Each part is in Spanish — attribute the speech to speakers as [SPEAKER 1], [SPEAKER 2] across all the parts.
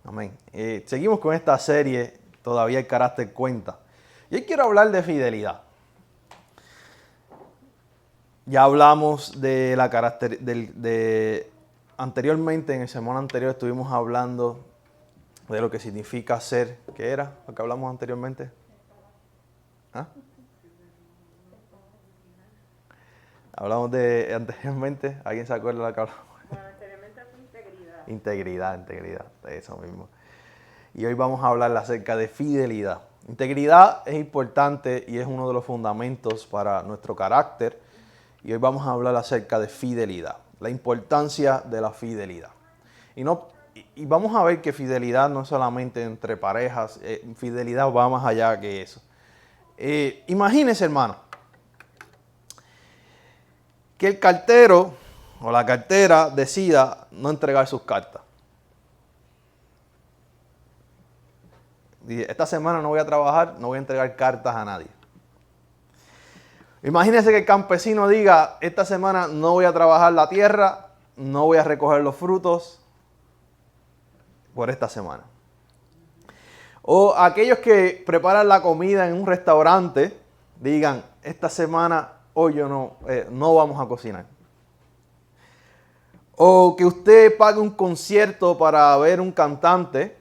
[SPEAKER 1] Amén. Seguimos con esta serie, Todavía el carácter cuenta. Y hoy quiero hablar de fidelidad. Ya hablamos de la anteriormente, en el sermón anterior estuvimos hablando de lo que significa ser. ¿Qué era lo que hablamos anteriormente? ¿Ah? Hablamos de anteriormente, ¿alguien se acuerda de lo que hablamos?
[SPEAKER 2] Bueno, anteriormente fue
[SPEAKER 1] Integridad, eso mismo. Y hoy vamos a hablar acerca de fidelidad. Integridad es importante y es uno de los fundamentos para nuestro carácter. Y hoy vamos a hablar acerca de fidelidad, la importancia de la fidelidad. Y vamos a ver que fidelidad no es solamente entre parejas, fidelidad va más allá que eso. Imagínense, hermano, que el cartero o la cartera decida no entregar sus cartas. Esta semana no voy a trabajar, no voy a entregar cartas a nadie. Imagínense que el campesino diga, esta semana no voy a trabajar la tierra, no voy a recoger los frutos por esta semana. O aquellos que preparan la comida en un restaurante, digan, esta semana hoy yo no vamos a cocinar. O que usted pague un concierto para ver un cantante,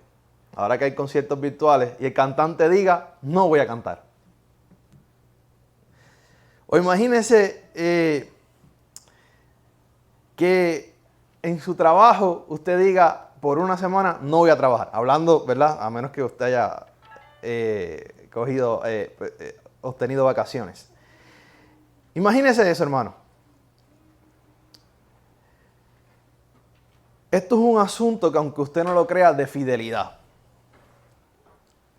[SPEAKER 1] ahora que hay conciertos virtuales, y el cantante diga, no voy a cantar. O imagínese que en su trabajo usted diga, por una semana no voy a trabajar. Hablando, ¿verdad? A menos que usted haya obtenido vacaciones. Imagínese eso, hermano. Esto es un asunto que, aunque usted no lo crea, de fidelidad.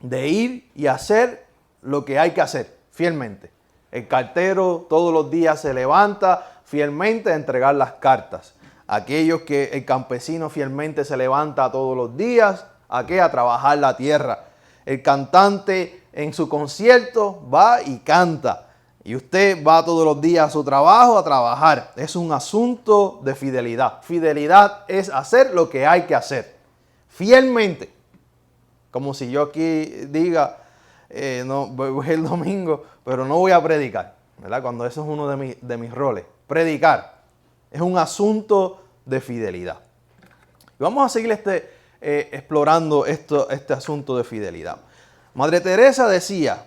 [SPEAKER 1] De ir y hacer lo que hay que hacer, fielmente. El cartero todos los días se levanta fielmente a entregar las cartas. Aquellos que el campesino fielmente se levanta todos los días, ¿a qué? A trabajar la tierra. El cantante en su concierto va y canta. Y usted va todos los días a su trabajo a trabajar. Es un asunto de fidelidad. Fidelidad es hacer lo que hay que hacer. Fielmente. Como si yo aquí diga, no, voy el domingo, pero no voy a predicar, ¿verdad? Cuando eso es uno de mis roles. Predicar es un asunto de fidelidad. Y vamos a seguir explorando este asunto de fidelidad. Madre Teresa decía,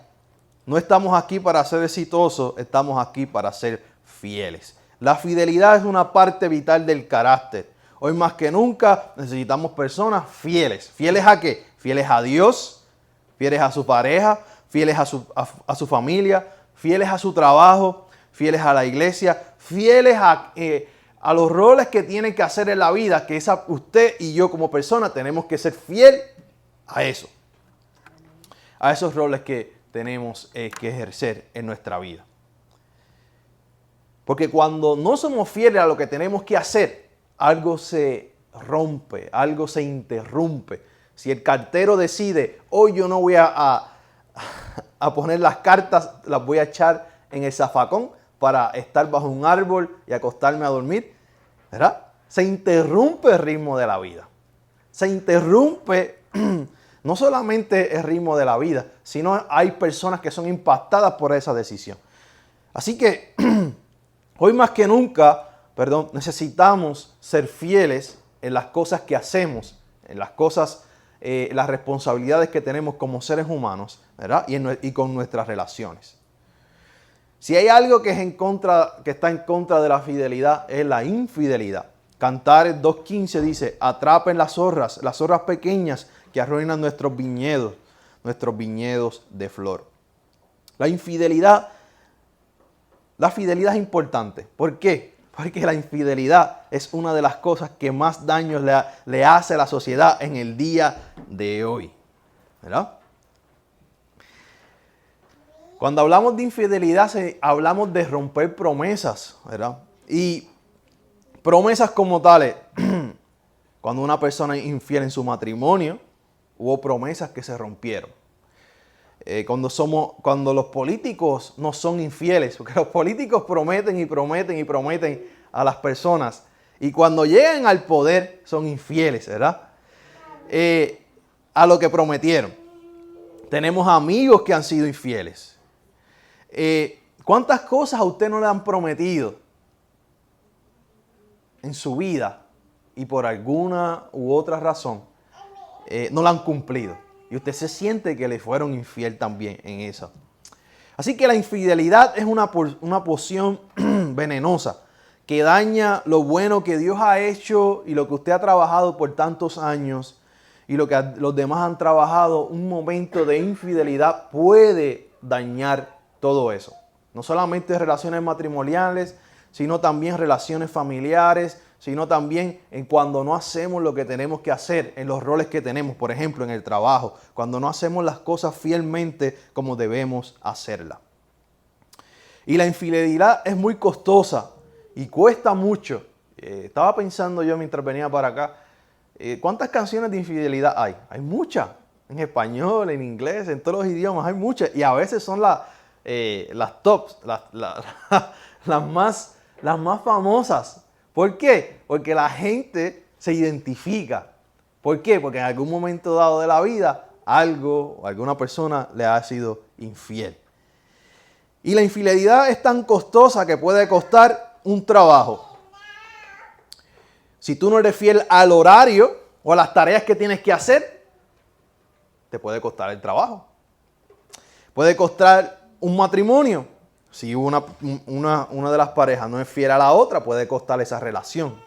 [SPEAKER 1] no estamos aquí para ser exitosos, estamos aquí para ser fieles. La fidelidad es una parte vital del carácter. Hoy más que nunca necesitamos personas fieles. ¿Fieles a qué? Fieles a Dios, fieles a su pareja, fieles a su familia, fieles a su trabajo, fieles a la iglesia, fieles a los roles que tienen que hacer en la vida, que usted y yo como persona tenemos que ser fiel a eso. A esos roles que tenemos que ejercer en nuestra vida. Porque cuando no somos fieles a lo que tenemos que hacer, algo se rompe, algo se interrumpe. Si el cartero decide, hoy yo no voy a poner las cartas, las voy a echar en el zafacón para estar bajo un árbol y acostarme a dormir, ¿verdad? Se interrumpe el ritmo de la vida. Se interrumpe no solamente el ritmo de la vida, sino hay personas que son impactadas por esa decisión. Así que hoy más que nunca, necesitamos ser fieles en las cosas que hacemos, en las cosas, las responsabilidades que tenemos como seres humanos, ¿verdad? Y con nuestras relaciones. Si hay algo que está en contra de la fidelidad, es la infidelidad. Cantares 2:15 dice, atrapen las zorras pequeñas que arruinan nuestros viñedos de flor. La fidelidad es importante. ¿Por qué? Porque la infidelidad es una de las cosas que más daño le hace a la sociedad en el día de hoy, ¿verdad? Cuando hablamos de infidelidad, hablamos de romper promesas, ¿verdad? Y promesas como tales, cuando una persona es infiel en su matrimonio, hubo promesas que se rompieron. Cuando los políticos no son infieles, porque los políticos prometen y prometen y prometen a las personas, y cuando llegan al poder son infieles, ¿verdad? a lo que prometieron. Tenemos amigos que han sido infieles. ¿Cuántas cosas a usted no le han prometido en su vida y por alguna u otra razón no la han cumplido? Y usted se siente que le fueron infiel también en eso. Así que la infidelidad es una poción venenosa que daña lo bueno que Dios ha hecho y lo que usted ha trabajado por tantos años y lo que los demás han trabajado. Un momento de infidelidad puede dañar todo eso. No solamente relaciones matrimoniales, sino también relaciones familiares, sino también en cuando no hacemos lo que tenemos que hacer, en los roles que tenemos, por ejemplo, en el trabajo, cuando no hacemos las cosas fielmente como debemos hacerlas. Y la infidelidad es muy costosa y cuesta mucho. Estaba pensando yo mientras venía para acá, ¿cuántas canciones de infidelidad hay? Hay muchas, en español, en inglés, en todos los idiomas, hay muchas. Y a veces son las tops, las más famosas. ¿Por qué? Porque la gente se identifica. ¿Por qué? Porque en algún momento dado de la vida algo o alguna persona le ha sido infiel. Y la infidelidad es tan costosa que puede costar un trabajo. Si tú no eres fiel al horario o a las tareas que tienes que hacer, te puede costar el trabajo. Puede costar un matrimonio. Si una de las parejas no es fiel a la otra, puede costar esa relación.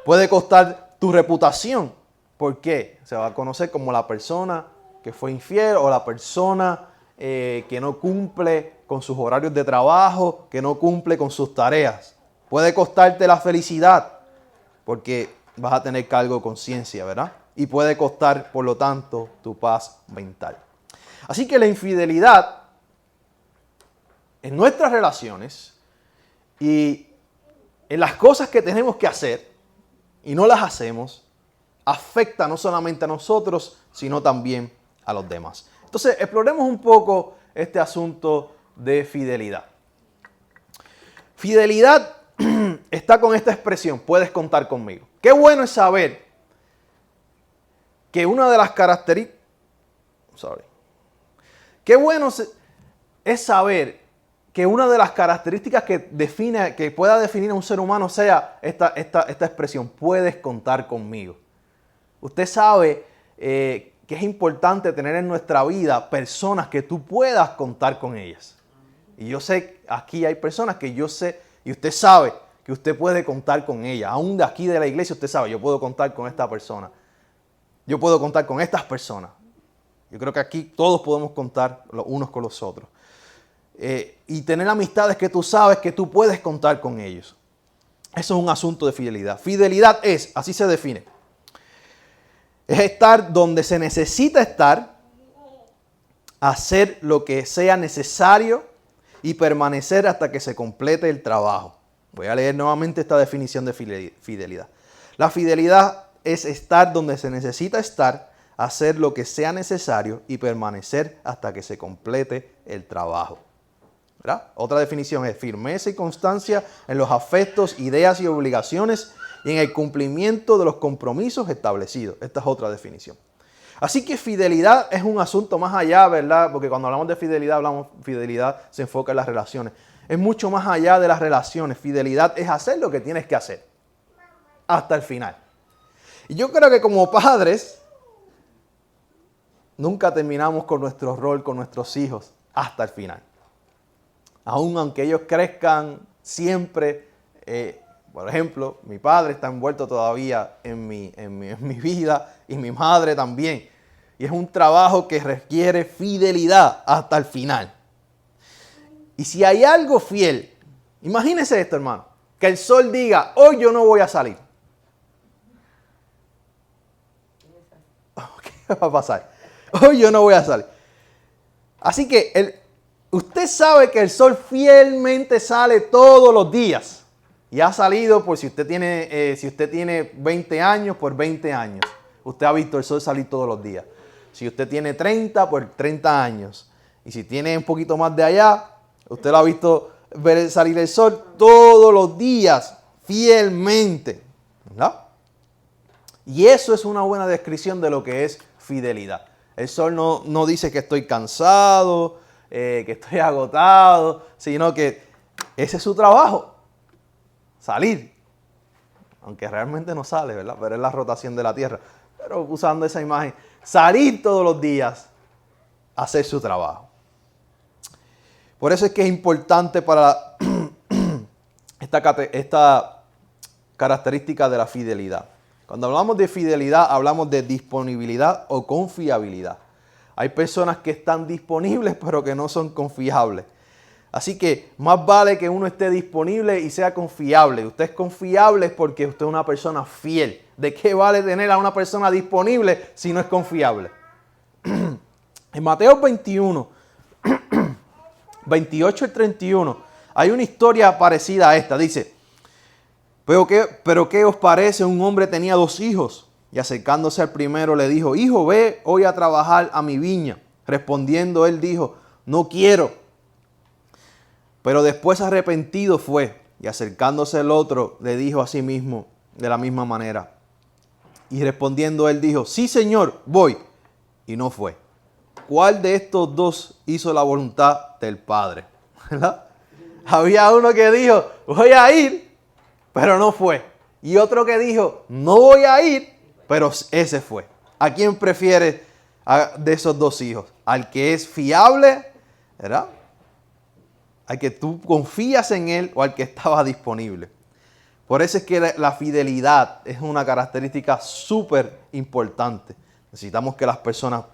[SPEAKER 1] Puede costar tu reputación. ¿Por qué? Se va a conocer como la persona que fue infiel o la persona que no cumple con sus horarios de trabajo, que no cumple con sus tareas. Puede costarte la felicidad porque vas a tener cargo de conciencia, ¿verdad? Y puede costar, por lo tanto, tu paz mental. Así que la infidelidad en nuestras relaciones y en las cosas que tenemos que hacer y no las hacemos, afecta no solamente a nosotros, sino también a los demás. Entonces, exploremos un poco este asunto de fidelidad. Fidelidad está con esta expresión, puedes contar conmigo. Qué bueno es saber que una de las características, qué bueno es saber que una de las características que pueda definir a un ser humano sea esta expresión, puedes contar conmigo. Usted sabe que es importante tener en nuestra vida personas que tú puedas contar con ellas. Y yo sé, aquí hay personas que yo sé, y usted sabe que usted puede contar con ellas. Aún de aquí de la iglesia usted sabe, yo puedo contar con esta persona. Yo puedo contar con estas personas. Yo creo que aquí todos podemos contar los unos con los otros. Y tener amistades que tú sabes que tú puedes contar con ellos. Eso es un asunto de fidelidad. Fidelidad es, así se define, es estar donde se necesita estar, hacer lo que sea necesario y permanecer hasta que se complete el trabajo. Voy a leer nuevamente esta definición de fidelidad. La fidelidad es estar donde se necesita estar, hacer lo que sea necesario y permanecer hasta que se complete el trabajo. ¿Verdad? Otra definición es firmeza y constancia en los afectos, ideas y obligaciones y en el cumplimiento de los compromisos establecidos. Esta es otra definición. Así que fidelidad es un asunto más allá, ¿verdad? Porque cuando hablamos de fidelidad se enfoca en las relaciones. Es mucho más allá de las relaciones. Fidelidad es hacer lo que tienes que hacer hasta el final. Y yo creo que como padres nunca terminamos con nuestro rol con nuestros hijos hasta el final. Aunque ellos crezcan siempre, por ejemplo, mi padre está envuelto todavía en mi vida y mi madre también. Y es un trabajo que requiere fidelidad hasta el final. Y si hay algo fiel, imagínese esto, hermano, que el sol diga, hoy yo no voy a salir. ¿Qué va a pasar? Hoy yo no voy a salir. Así que usted sabe que el sol fielmente sale todos los días. Y ha salido por si usted tiene 20 años, por 20 años. Usted ha visto el sol salir todos los días. Si usted tiene 30, por 30 años. Y si tiene un poquito más de allá, usted lo ha visto ver salir el sol todos los días, fielmente. ¿Verdad? Y eso es una buena descripción de lo que es fidelidad. El sol no dice que estoy cansado, que estoy agotado, sino que ese es su trabajo, salir. Aunque realmente no sale, ¿verdad? Pero es la rotación de la Tierra. Pero usando esa imagen, salir todos los días a hacer su trabajo. Por eso es que es importante para esta característica de la fidelidad. Cuando hablamos de fidelidad, hablamos de disponibilidad o confiabilidad. Hay personas que están disponibles, pero que no son confiables. Así que más vale que uno esté disponible y sea confiable. Usted es confiable porque usted es una persona fiel. ¿De qué vale tener a una persona disponible si no es confiable? En Mateo 21, 28 y 31, hay una historia parecida a esta. Dice, pero ¿qué os parece? Un hombre tenía 2 hijos y acercándose al primero le dijo, hijo, ve hoy a trabajar a mi viña. Respondiendo él dijo, no quiero. Pero después arrepentido fue y acercándose el otro le dijo a sí mismo de la misma manera. Y respondiendo él dijo, sí señor, voy. Y no fue. ¿Cuál de estos 2 hizo la voluntad del Padre? ¿Verdad? Había uno que dijo, voy a ir, pero no fue. Y otro que dijo, no voy a ir, pero ese fue. ¿A quién prefiere de esos 2 hijos? ¿Al que es fiable, ¿verdad? Al que tú confías en él o al que estaba disponible? Por eso es que la fidelidad es una característica súper importante. Necesitamos que las personas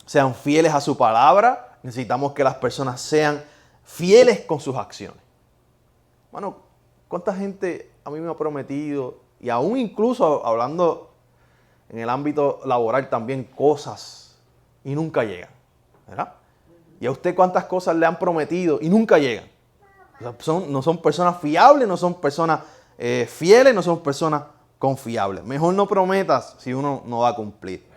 [SPEAKER 1] sean fieles a su palabra. Necesitamos que las personas sean fieles con sus acciones. Bueno, ¿cuánta gente a mí me ha prometido? Y aún incluso hablando en el ámbito laboral también, cosas y nunca llegan, ¿verdad? ¿Y a usted cuántas cosas le han prometido y nunca llegan? O sea, no son personas fiables, no son personas fieles, no son personas confiables. Mejor no prometas si uno no va a cumplir.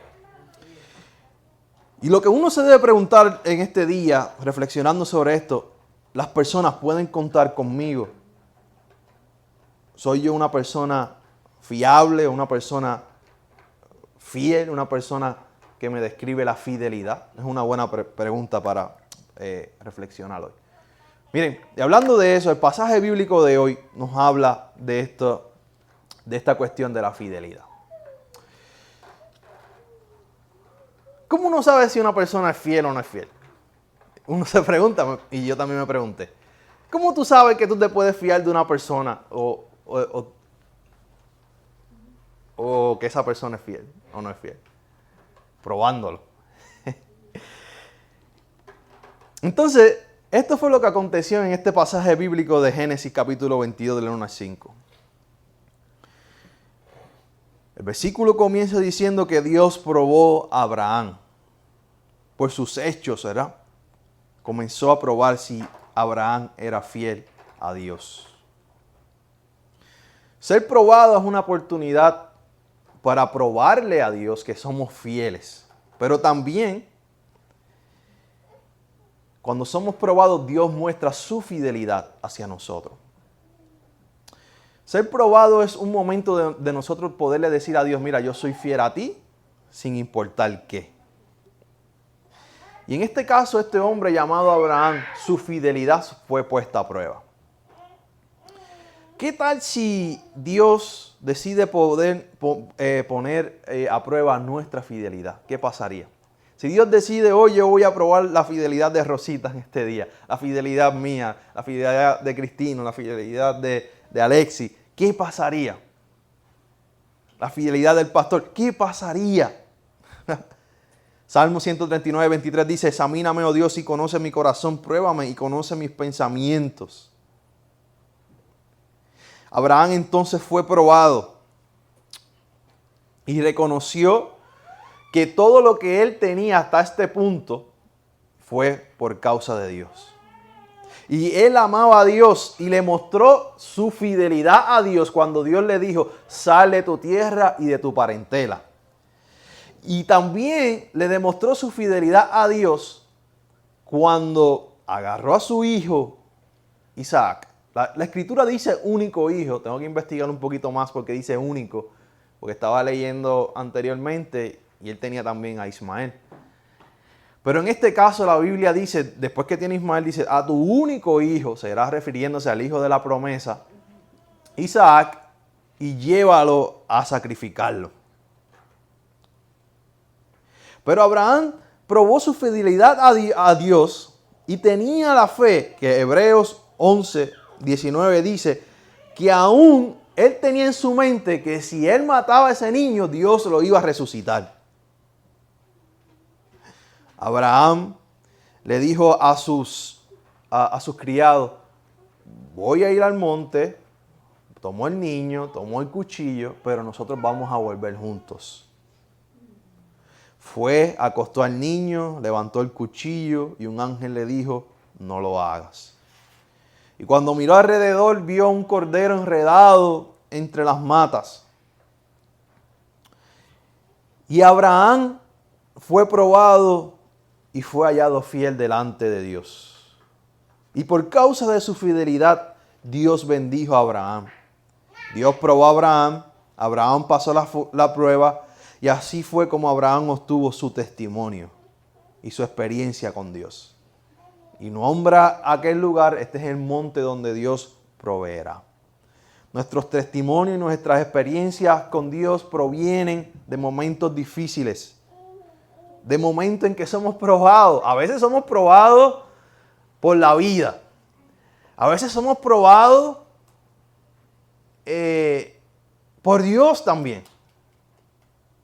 [SPEAKER 1] Y lo que uno se debe preguntar en este día, reflexionando sobre esto, las personas pueden contar conmigo. ¿Soy yo una persona fiable, una persona fiel, una persona que me describe la fidelidad? Es una buena pregunta para reflexionar hoy. Miren, y hablando de eso, el pasaje bíblico de hoy nos habla de esta cuestión de la fidelidad. ¿Cómo uno sabe si una persona es fiel o no es fiel? Uno se pregunta, y yo también me pregunté, ¿cómo tú sabes que tú te puedes fiar de una persona o que esa persona es fiel o no es fiel? Probándolo. Entonces, esto fue lo que aconteció en este pasaje bíblico de Génesis capítulo 22 del 1 al 5. El versículo comienza diciendo que Dios probó a Abraham por sus hechos, ¿verdad? Comenzó a probar si Abraham era fiel a Dios. Ser probado es una oportunidad para probarle a Dios que somos fieles. Pero también, cuando somos probados, Dios muestra su fidelidad hacia nosotros. Ser probado es un momento de nosotros poderle decir a Dios, mira, yo soy fiel a ti, sin importar qué. Y en este caso, este hombre llamado Abraham, su fidelidad fue puesta a prueba. ¿Qué tal si Dios decide poner a prueba nuestra fidelidad? ¿Qué pasaría? Si Dios decide, hoy yo voy a probar la fidelidad de Rosita en este día, la fidelidad mía, la fidelidad de Cristino, la fidelidad de Alexi, ¿qué pasaría? La fidelidad del pastor, ¿qué pasaría? Salmo 139, 23 dice, examíname, oh Dios, y conoce mi corazón, pruébame y conoce mis pensamientos. Abraham entonces fue probado y reconoció que todo lo que él tenía hasta este punto fue por causa de Dios. Y él amaba a Dios y le mostró su fidelidad a Dios cuando Dios le dijo, sal de tu tierra y de tu parentela. Y también le demostró su fidelidad a Dios cuando agarró a su hijo Isaac. La escritura dice único hijo, tengo que investigar un poquito más porque dice único, porque estaba leyendo anteriormente y él tenía también a Ismael. Pero en este caso la Biblia dice, después que tiene Ismael, dice, a tu único hijo, será refiriéndose al hijo de la promesa, Isaac, y llévalo a sacrificarlo. Pero Abraham probó su fidelidad a Dios y tenía la fe, que Hebreos 11:19 dice, que aún él tenía en su mente que si él mataba a ese niño, Dios lo iba a resucitar. Abraham le dijo a sus criados, voy a ir al monte, tomó el niño, tomó el cuchillo, pero nosotros vamos a volver juntos. Fue, acostó al niño, levantó el cuchillo y un ángel le dijo, no lo hagas. Y cuando miró alrededor, vio un cordero enredado entre las matas. Y Abraham fue probado y fue hallado fiel delante de Dios. Y por causa de su fidelidad, Dios bendijo a Abraham. Dios probó a Abraham, Abraham pasó la prueba y así fue como Abraham obtuvo su testimonio y su experiencia con Dios. Y nombra aquel lugar, este es el monte donde Dios proveerá. Nuestros testimonios y nuestras experiencias con Dios provienen de momentos difíciles, de momentos en que somos probados. A veces somos probados por la vida. A veces somos probados por Dios también.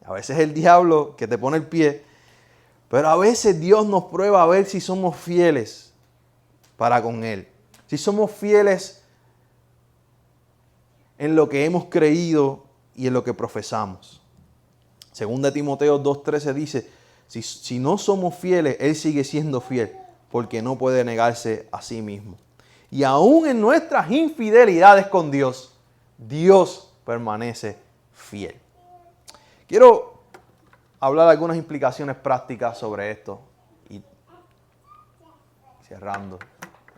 [SPEAKER 1] A veces es el diablo que te pone el pie. Pero a veces Dios nos prueba a ver si somos fieles para con Él. Si somos fieles en lo que hemos creído y en lo que profesamos. Según Timoteo 2:13 dice, si no somos fieles, Él sigue siendo fiel, porque no puede negarse a sí mismo. Y aún en nuestras infidelidades con Dios, Dios permanece fiel. Quiero hablar de algunas implicaciones prácticas sobre esto y cerrando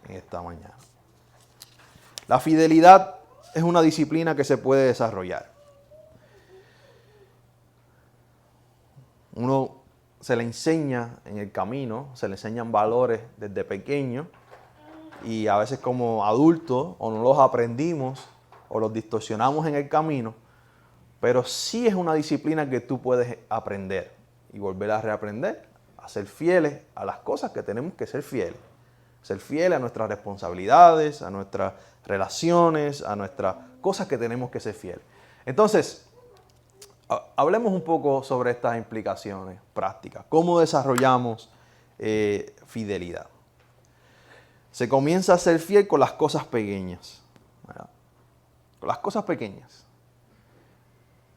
[SPEAKER 1] en esta mañana. La fidelidad es una disciplina que se puede desarrollar. Uno se le enseña en el camino, se le enseñan valores desde pequeño y a veces como adultos o no los aprendimos o los distorsionamos en el camino, pero sí es una disciplina que tú puedes aprender y volver a reaprender, a ser fieles a las cosas que tenemos que ser fieles a nuestras responsabilidades, a nuestras relaciones, a nuestras cosas que tenemos que ser fieles. Entonces, hablemos un poco sobre estas implicaciones prácticas. ¿Cómo desarrollamos fidelidad? Se comienza a ser fiel con las cosas pequeñas, ¿verdad? Con las cosas pequeñas.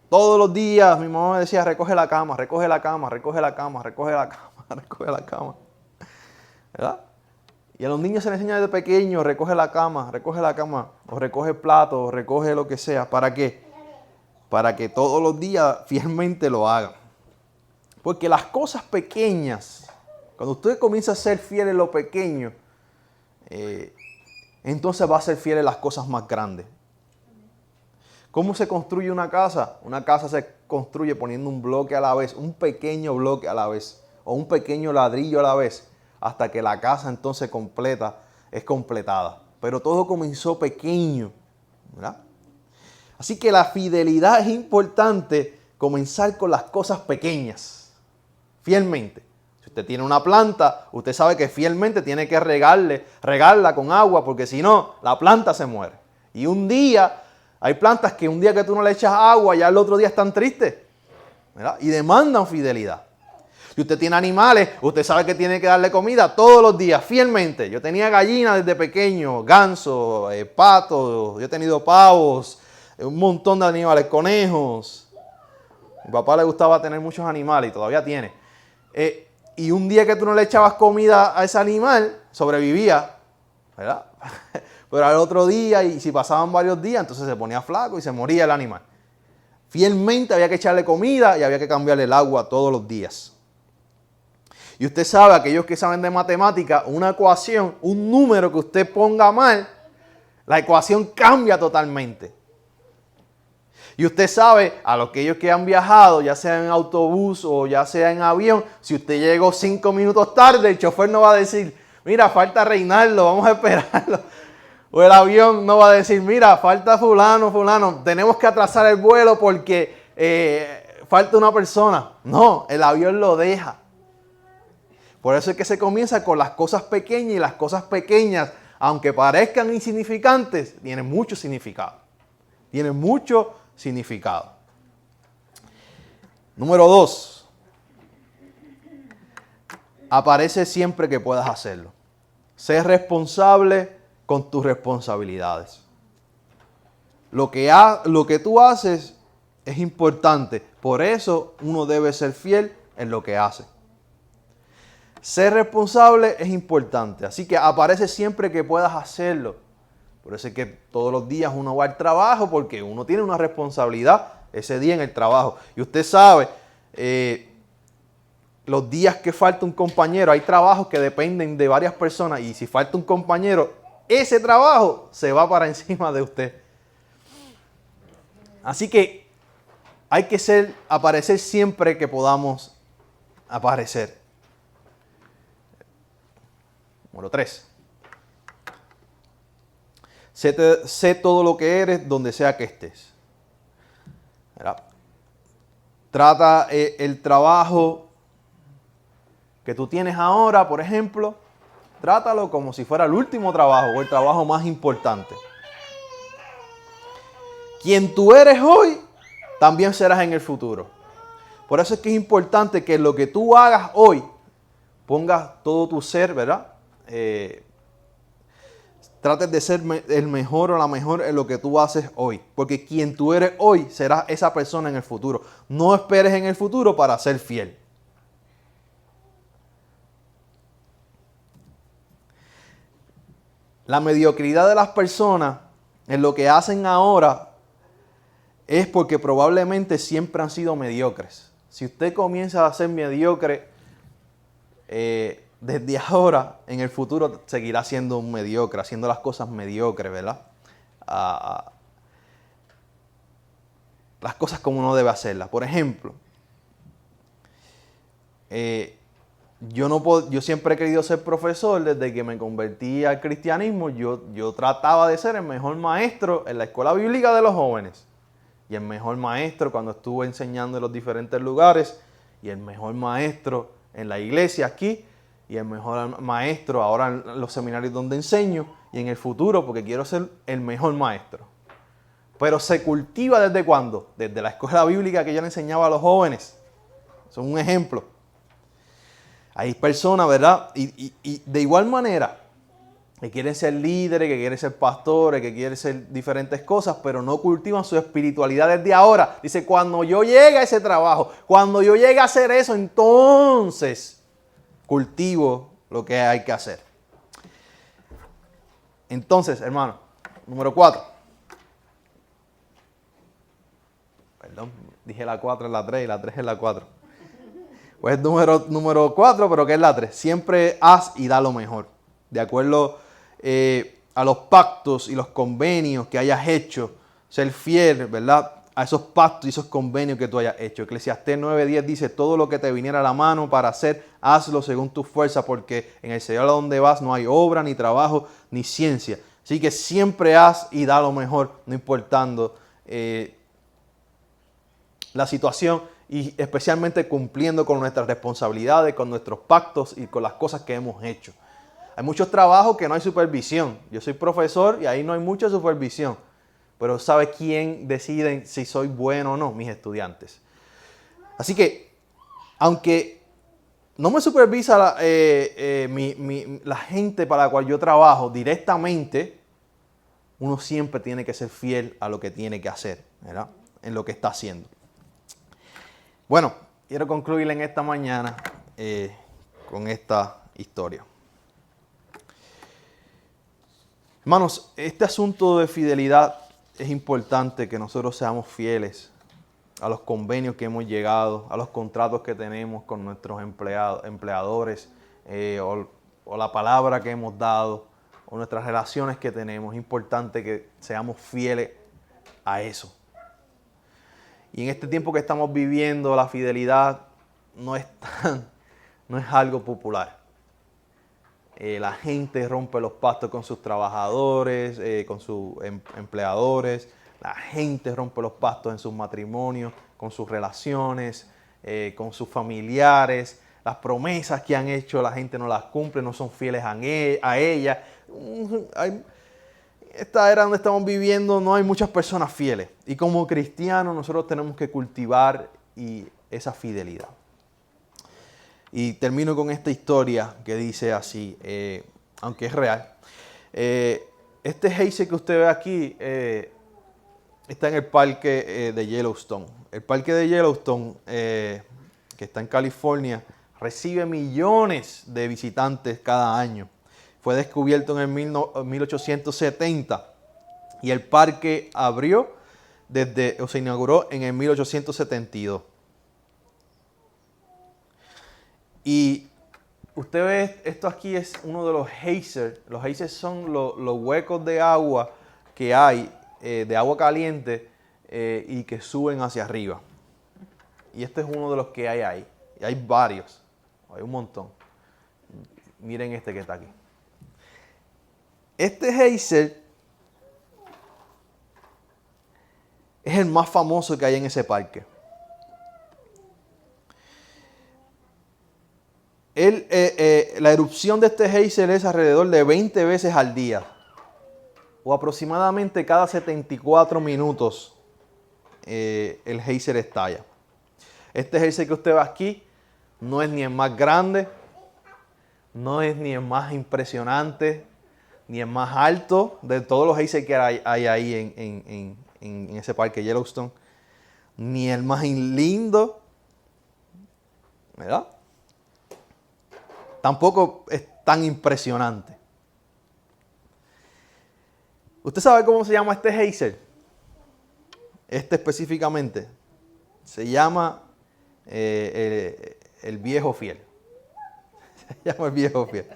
[SPEAKER 1] Todos los días mi mamá me decía, recoge la cama, recoge la cama, recoge la cama, recoge la cama, recoge la cama. ¿Verdad? Y a los niños se les enseña desde pequeño, recoge la cama, o recoge el plato, o recoge lo que sea. ¿Para qué? Para que todos los días fielmente lo hagan. Porque las cosas pequeñas, cuando usted comienza a ser fiel en lo pequeño, entonces va a ser fiel en las cosas más grandes. ¿Cómo se construye una casa? Una casa se construye poniendo un bloque a la vez, un pequeño bloque a la vez, o un pequeño ladrillo a la vez, hasta que la casa entonces es completada. Pero todo comenzó pequeño, ¿verdad? Así que la fidelidad es importante comenzar con las cosas pequeñas, fielmente. Si usted tiene una planta, usted sabe que fielmente tiene que regarla con agua, porque si no, la planta se muere. Y hay plantas que un día que tú no le echas agua, ya el otro día están tristes, ¿verdad? Y demandan fidelidad. Si usted tiene animales, usted sabe que tiene que darle comida todos los días, fielmente. Yo tenía gallinas desde pequeño, gansos, patos, yo he tenido pavos, un montón de animales, conejos. A mi papá le gustaba tener muchos animales y todavía tiene. Y un día que tú no le echabas comida a ese animal, sobrevivía, ¿verdad? Pero al otro día, y si pasaban varios días, entonces se ponía flaco y se moría el animal. Fielmente había que echarle comida y había que cambiarle el agua todos los días. Y usted sabe, aquellos que saben de matemática, una ecuación, un número que usted ponga mal, la ecuación cambia totalmente. Y usted sabe, a los que ellos que han viajado, ya sea en autobús o ya sea en avión, si usted llegó 5 minutos tarde, el chofer no va a decir, mira, falta Reinaldo, vamos a esperarlo. O el avión no va a decir, mira, falta fulano, tenemos que atrasar el vuelo porque falta una persona. No, el avión lo deja. Por eso es que se comienza con las cosas pequeñas y las cosas pequeñas, aunque parezcan insignificantes, tienen mucho significado. Tienen mucho significado. Número 2. Aparece siempre que puedas hacerlo. Sé responsable con tus responsabilidades. Lo que tú haces es importante. Por eso uno debe ser fiel en lo que hace. Ser responsable es importante. Así que aparece siempre que puedas hacerlo. Por eso es que todos los días uno va al trabajo porque uno tiene una responsabilidad ese día en el trabajo. Y usted sabe, los días que falta un compañero, hay trabajos que dependen de varias personas y si falta un compañero, ese trabajo se va para encima de usted. Así que hay que aparecer siempre que podamos aparecer. Número 3. Sé todo lo que eres donde sea que estés. ¿Verdad? Trata el trabajo que tú tienes ahora, por ejemplo, trátalo como si fuera el último trabajo o el trabajo más importante. Quien tú eres hoy, también serás en el futuro. Por eso es que es importante que lo que tú hagas hoy, pongas todo tu ser, ¿verdad? Trates de ser el mejor o la mejor en lo que tú haces hoy. Porque quien tú eres hoy será esa persona en el futuro. No esperes en el futuro para ser fiel. La mediocridad de las personas en lo que hacen ahora es porque probablemente siempre han sido mediocres. Si usted comienza a ser mediocre desde ahora, en el futuro seguirá siendo un mediocre, haciendo las cosas mediocres, ¿verdad? Las cosas como uno debe hacerlas. Por ejemplo, yo siempre he querido ser profesor. Desde que me convertí al cristianismo, yo trataba de ser el mejor maestro en la escuela bíblica de los jóvenes. Y el mejor maestro cuando estuve enseñando en los diferentes lugares. Y el mejor maestro en la iglesia aquí. Y el mejor maestro ahora en los seminarios donde enseño. Y en el futuro porque quiero ser el mejor maestro. Pero se cultiva ¿desde cuándo? Desde la escuela bíblica que yo le enseñaba a los jóvenes. Eso es un ejemplo. Hay personas, ¿verdad? Y de igual manera, que quieren ser líderes, que quieren ser pastores, que quieren ser diferentes cosas, pero no cultivan su espiritualidad desde ahora. Dice, cuando yo llegue a ese trabajo, cuando yo llegue a hacer eso, entonces cultivo lo que hay que hacer. Entonces, hermano, número 4. Perdón, dije la 4 es la 3 y la 3 es la 4. Pues número 4, pero ¿qué es la 3? Siempre haz y da lo mejor. De acuerdo a los pactos y los convenios que hayas hecho, ser fiel, ¿verdad? A esos pactos y esos convenios que tú hayas hecho. Eclesiastés 9:10 dice, todo lo que te viniera a la mano para hacer, hazlo según tu fuerza, porque en el Señor a donde vas no hay obra, ni trabajo, ni ciencia. Así que siempre haz y da lo mejor, no importando la situación y especialmente cumpliendo con nuestras responsabilidades, con nuestros pactos y con las cosas que hemos hecho. Hay muchos trabajos que no hay supervisión. Yo soy profesor y ahí no hay mucha supervisión. Pero ¿sabe quién decide si soy bueno o no? Mis estudiantes. Así que, aunque no me supervisa la gente para la cual yo trabajo directamente, uno siempre tiene que ser fiel a lo que tiene que hacer, ¿verdad? En lo que está haciendo. Bueno, quiero concluir en esta mañana con esta historia. Hermanos, este asunto de fidelidad es importante que nosotros seamos fieles a los convenios que hemos llegado, a los contratos que tenemos con nuestros empleadores o la palabra que hemos dado o nuestras relaciones que tenemos. Es importante que seamos fieles a eso. Y en este tiempo que estamos viviendo, la fidelidad no es algo popular. La gente rompe los pactos con sus trabajadores, con sus empleadores. La gente rompe los pactos en sus matrimonios, con sus relaciones, con sus familiares. Las promesas que han hecho la gente no las cumple, no son fieles a ella. Esta era donde estamos viviendo, no hay muchas personas fieles. Y como cristianos nosotros tenemos que cultivar esa fidelidad. Y termino con esta historia que dice así, aunque es real. Este geyser que usted ve aquí está en el parque de Yellowstone. El parque de Yellowstone, que está en California, recibe millones de visitantes cada año. Fue descubierto en el 1870 y el parque se inauguró en el 1872. Y usted ve, esto aquí es uno de los geysers. Los geysers son los huecos de agua que hay, de agua caliente, y que suben hacia arriba. Y este es uno de los que hay ahí. Y hay varios, hay un montón. Miren este que está aquí. Este geyser es el más famoso que hay en ese parque. La erupción de este geyser es alrededor de 20 veces al día, o aproximadamente cada 74 minutos el geyser estalla. Este geyser que usted ve aquí no es ni el más grande, no es ni el más impresionante, ni el más alto de todos los geysers que hay ahí en ese parque Yellowstone, ni el más lindo, ¿verdad? Tampoco es tan impresionante. ¿Usted sabe cómo se llama este geyser? Este específicamente. Se llama el viejo fiel. Se llama el viejo fiel.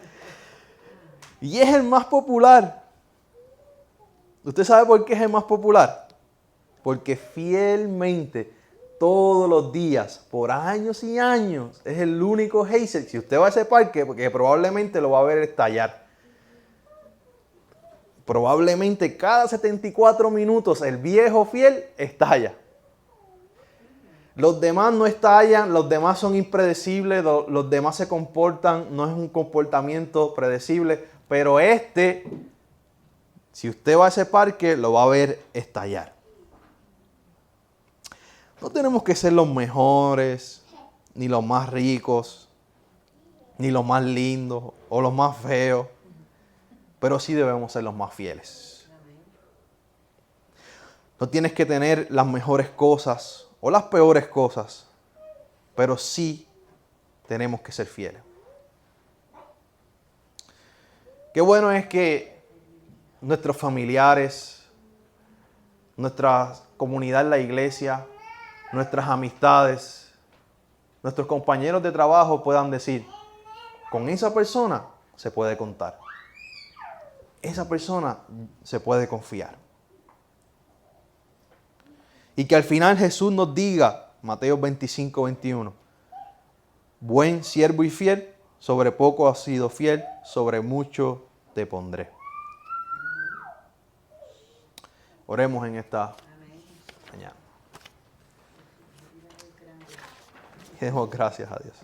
[SPEAKER 1] Y es el más popular. ¿Usted sabe por qué es el más popular? Porque fielmente, todos los días, por años y años, es el único geyser. Si usted va a ese parque, porque probablemente lo va a ver estallar. Probablemente cada 74 minutos el viejo fiel estalla. Los demás no estallan, los demás son impredecibles, los demás se comportan, no es un comportamiento predecible, pero si usted va a ese parque, lo va a ver estallar. No tenemos que ser los mejores, ni los más ricos, ni los más lindos o los más feos, pero sí debemos ser los más fieles. No tienes que tener las mejores cosas o las peores cosas, pero sí tenemos que ser fieles. Qué bueno es que nuestros familiares, nuestra comunidad en la iglesia, nuestras amistades, nuestros compañeros de trabajo puedan decir, con esa persona se puede contar. Esa persona se puede confiar. Y que al final Jesús nos diga, Mateo 25, 21, buen siervo y fiel, sobre poco has sido fiel, sobre mucho te pondré. Oremos en esta mañana. Y demos gracias a Dios.